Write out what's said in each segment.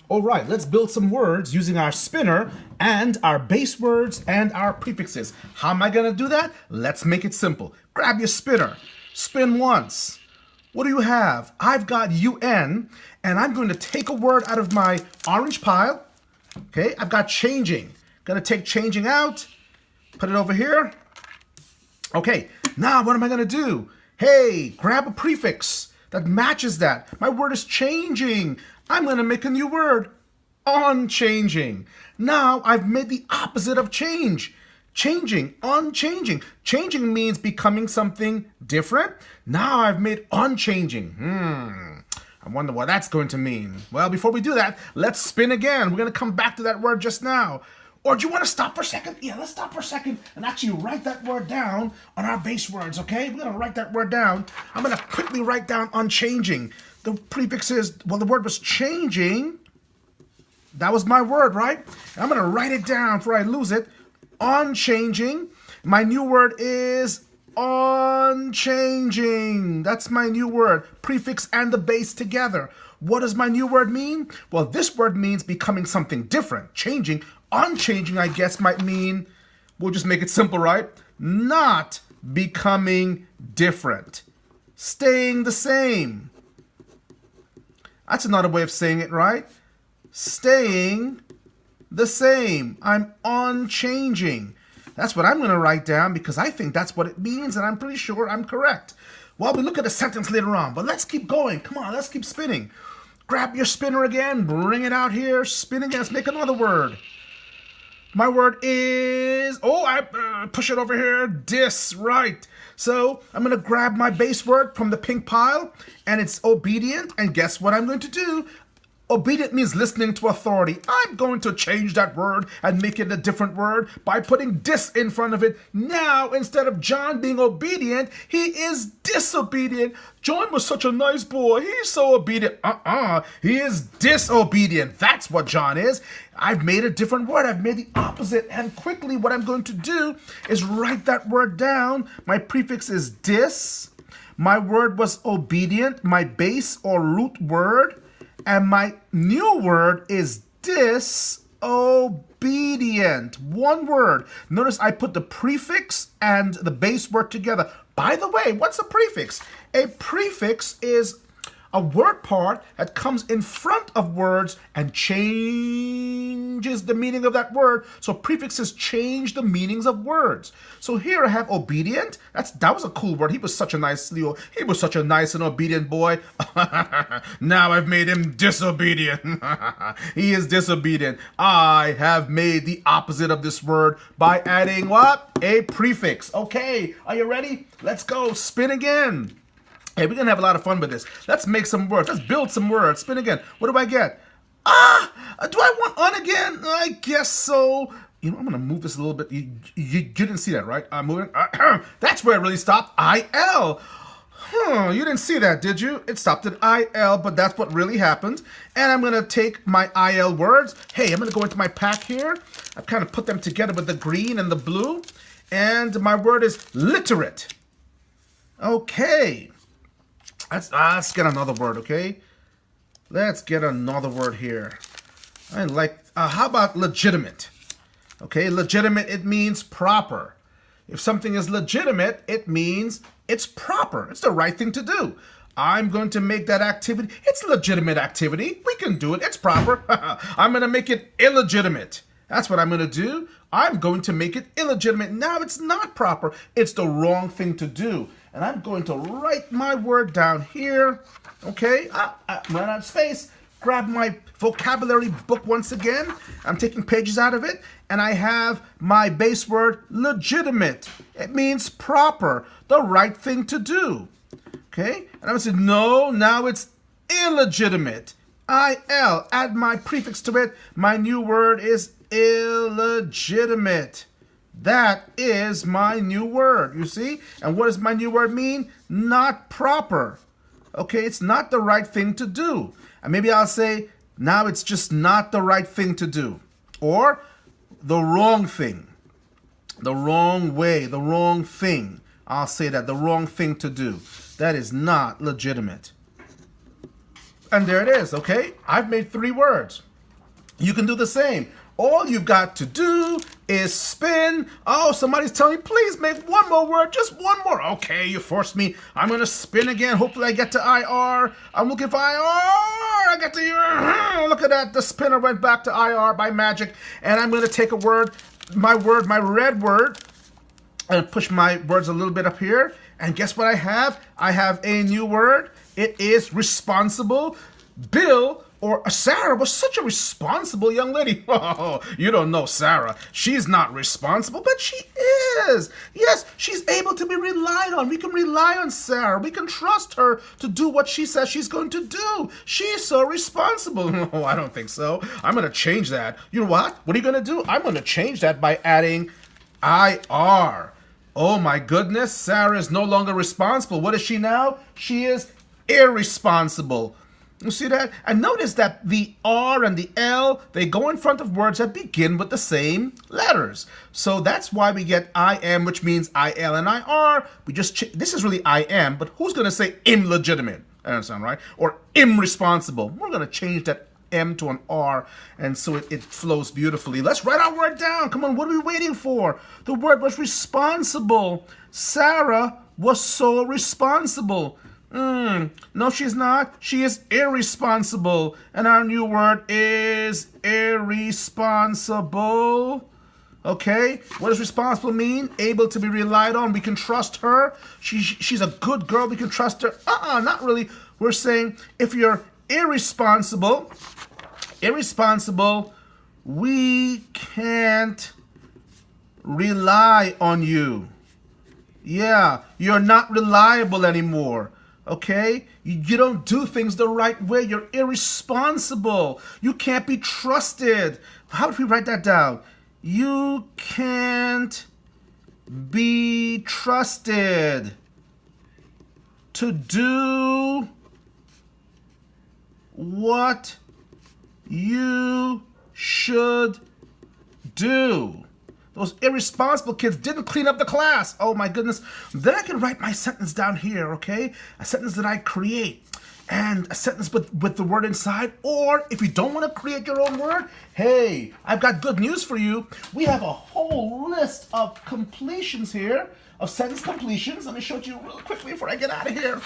All right, let's build some words using our spinner and our base words and our prefixes. How am I going to do that? Let's make it simple. Grab your spinner. Spin once. What do you have? I've got UN, and I'm going to take a word out of my orange pile. Okay, I've got changing. Going to take changing out, put it over here. Okay, now what am I going to do? Hey, grab a prefix that matches that. My word is changing. I'm going to make a new word, unchanging. Now I've made the opposite of change. Changing, unchanging. Changing means becoming something different. Now I've made unchanging. I wonder what that's going to mean. Well, before we do that, let's spin again. We're going to come back to that word just now. Or do you want to stop for a second? Yeah, let's stop for a second and actually write that word down on our base words, okay? We're going to write that word down. I'm going to quickly write down unchanging. The prefix is, well, the word was changing. That was my word, right? And I'm going to write it down before I lose it. Unchanging. My new word is unchanging. That's my new word. Prefix and the base together. What does my new word mean? Well, this word means becoming something different. Changing. Unchanging, I guess, might mean, we'll just make it simple, right? Not becoming different. Staying the same. That's another way of saying it, right? Staying the same. I'm unchanging. That's what I'm going to write down because I think that's what it means, and I'm pretty sure I'm correct. Well, we'll look at the sentence later on, but let's keep going. Come on, let's keep spinning. Grab your spinner again, bring it out here, spin again. Let's make another word. My word is, I push it over here, dis, right. So I'm going to grab my base word from the pink pile, and it's obedient, and guess what I'm going to do? Obedient means listening to authority. I'm going to change that word and make it a different word by putting dis in front of it. Now, instead of John being obedient, he is disobedient. John was such a nice boy. He's so obedient. He is disobedient. That's what John is. I've made a different word. I've made the opposite. And quickly, what I'm going to do is write that word down. My prefix is dis. My word was obedient. My base or root word. And my new word is disobedient. One word. Notice I put the prefix and the base word together. By the way, what's a prefix? A prefix is a word part that comes in front of words and changes the meaning of that word. So prefixes change the meanings of words. So here I have obedient. That was a cool word. He was such a nice and obedient boy. Now I've made him disobedient. He is disobedient. I have made the opposite of this word by adding what? A prefix. Okay, are you ready? Let's go. Spin again. Hey, we're going to have a lot of fun with this. Let's make some words. Let's build some words. Spin again. What do I get? Do I want on again? I guess so. You know, I'm going to move this a little bit. You didn't see that, right? I'm moving. That's where it really stopped. IL. You didn't see that, did you? It stopped at IL, but that's what really happened. And I'm going to take my IL words. Hey, I'm going to go into my pack here. I've kind of put them together with the green and the blue. And my word is literate. Okay. Let's get another word, okay? Let's get another word here. How about legitimate? Okay, legitimate, it means proper. If something is legitimate, it means it's proper. It's the right thing to do. I'm going to make that activity. It's a legitimate activity. We can do it. It's proper. I'm going to make it illegitimate. That's what I'm going to do. I'm going to make it illegitimate. Now it's not proper. It's the wrong thing to do. And I'm going to write my word down here. Okay, run out of space. Grab my vocabulary book once again. I'm taking pages out of it. And I have my base word legitimate. It means proper, the right thing to do. Okay, and I'm going to say, no, now it's illegitimate. IL, add my prefix to it. My new word is illegitimate. That is my new word, you see? And what does my new word mean? Not proper. Okay, it's not the right thing to do. And maybe I'll say, now it's just not the right thing to do. Or the wrong thing. The wrong way, the wrong thing. I'll say that, the wrong thing to do. That is not legitimate. And there it is, okay? I've made 3 words. You can do the same. All you've got to do is spin. Oh, somebody's telling me, please make one more word, just one more. Okay, you forced me. I'm going to spin again. Hopefully I get to IR. I'm looking for IR. I got to, look at that. The spinner went back to IR by magic. And I'm going to take a word, my red word, and push my words a little bit up here. And guess what I have? I have a new word. It is responsible. Bill or Sarah was such a responsible young lady. Oh, you don't know Sarah. She's not responsible, but she is. Yes, she's able to be relied on. We can rely on Sarah. We can trust her to do what she says she's going to do. She's so responsible. No, I don't think so. I'm going to change that. You know what? What are you going to do? I'm going to change that by adding IR. Oh my goodness, Sarah is no longer responsible. What is she now? She is irresponsible. You see that? And notice that the R and the L, they go in front of words that begin with the same letters. So that's why we get IM, which means IL and IR. We just this is really IM, but who's going to say illegitimate? I understand, right? Or irresponsible. We're going to change that M to an R, and so it flows beautifully. Let's write our word down. Come on, what are we waiting for? The word was responsible. Sarah was so responsible. No, she's not. She is irresponsible. And our new word is irresponsible. Okay, what does responsible mean? Able to be relied on. We can trust her. She's a good girl. We can trust her. Not really. We're saying if you're irresponsible, we can't rely on you. Yeah, you're not reliable anymore. Okay? You don't do things the right way. You're irresponsible. You can't be trusted. How do we write that down? You can't be trusted to do what you should do. Those irresponsible kids didn't clean up the class. Oh my goodness. Then I can write my sentence down here, okay? A sentence that I create. And a sentence with the word inside. Or if you don't want to create your own word, hey, I've got good news for you. We have a whole list of completions here, of sentence completions. Let me show it to you real quickly before I get out of here.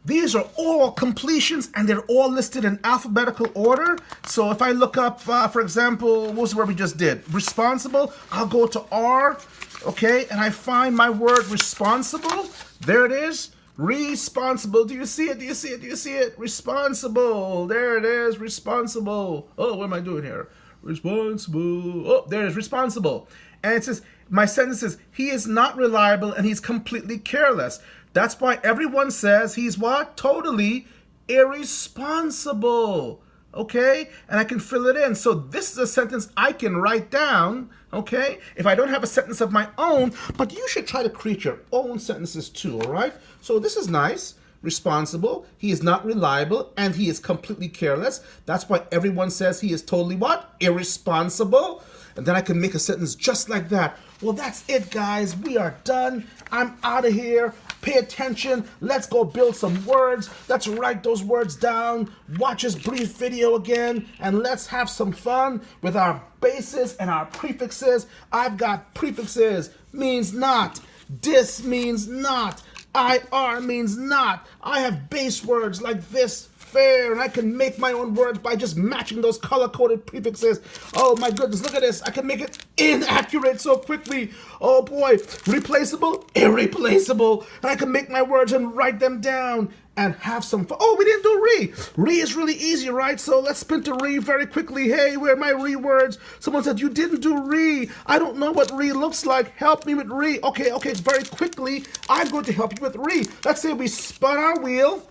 These are all completions, and they're all listed in alphabetical order. So if I look up, for example, what was the word we just did? Responsible. I'll go to R, okay, and I find my word responsible. There it is. Responsible. Do you see it? Do you see it? Do you see it? Responsible. There it is. Responsible. Oh, what am I doing here? Responsible. Oh, there it is. Responsible. And it says, my sentence is, he is not reliable and he's completely careless. That's why everyone says he's what? Totally irresponsible. Okay? And I can fill it in. So this is a sentence I can write down. Okay? If I don't have a sentence of my own, but you should try to create your own sentences too. All right? So this is nice. Responsible. He is not reliable and he is completely careless. That's why everyone says he is totally what? Irresponsible. And then I can make a sentence just like that. Well, that's it, guys. We are done. I'm out of here. Pay attention. Let's go build some words. Let's write those words down. Watch this brief video again. And let's have some fun with our bases and our prefixes. I've got prefixes. Means not. Dis means not. IR means not. I have base words like this, fair, and I can make my own words by just matching those color-coded prefixes. Oh my goodness, look at this. I can make it inaccurate so quickly. Oh boy, replaceable, irreplaceable. And I can make my words and write them down and have some fun. Oh, we didn't do re. Re is really easy, right? So let's spin to re very quickly. Hey, where are my re words? Someone said, you didn't do re. I don't know what re looks like. Help me with re. Okay, very quickly. I'm going to help you with re. Let's say we spun our wheel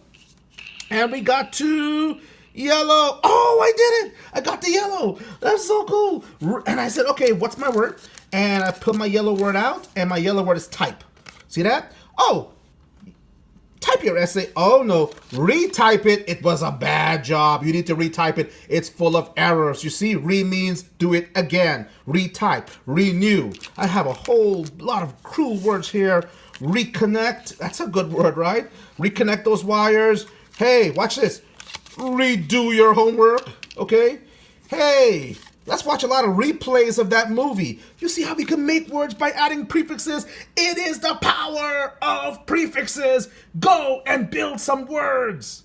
and we got to yellow. Oh, I did it. I got the yellow. That's so cool. And I said, okay, what's my word? And I put my yellow word out, and my yellow word is type. See that? Oh, type your essay. Oh no, retype it. It was a bad job. You need to retype it. It's full of errors. You see, re means do it again. Retype, renew. I have a whole lot of cruel words here. Reconnect. That's a good word, right? Reconnect those wires. Hey, watch this. Redo your homework. Okay? Hey, let's watch a lot of replays of that movie. You see how we can make words by adding prefixes? It is the power of prefixes. Go and build some words.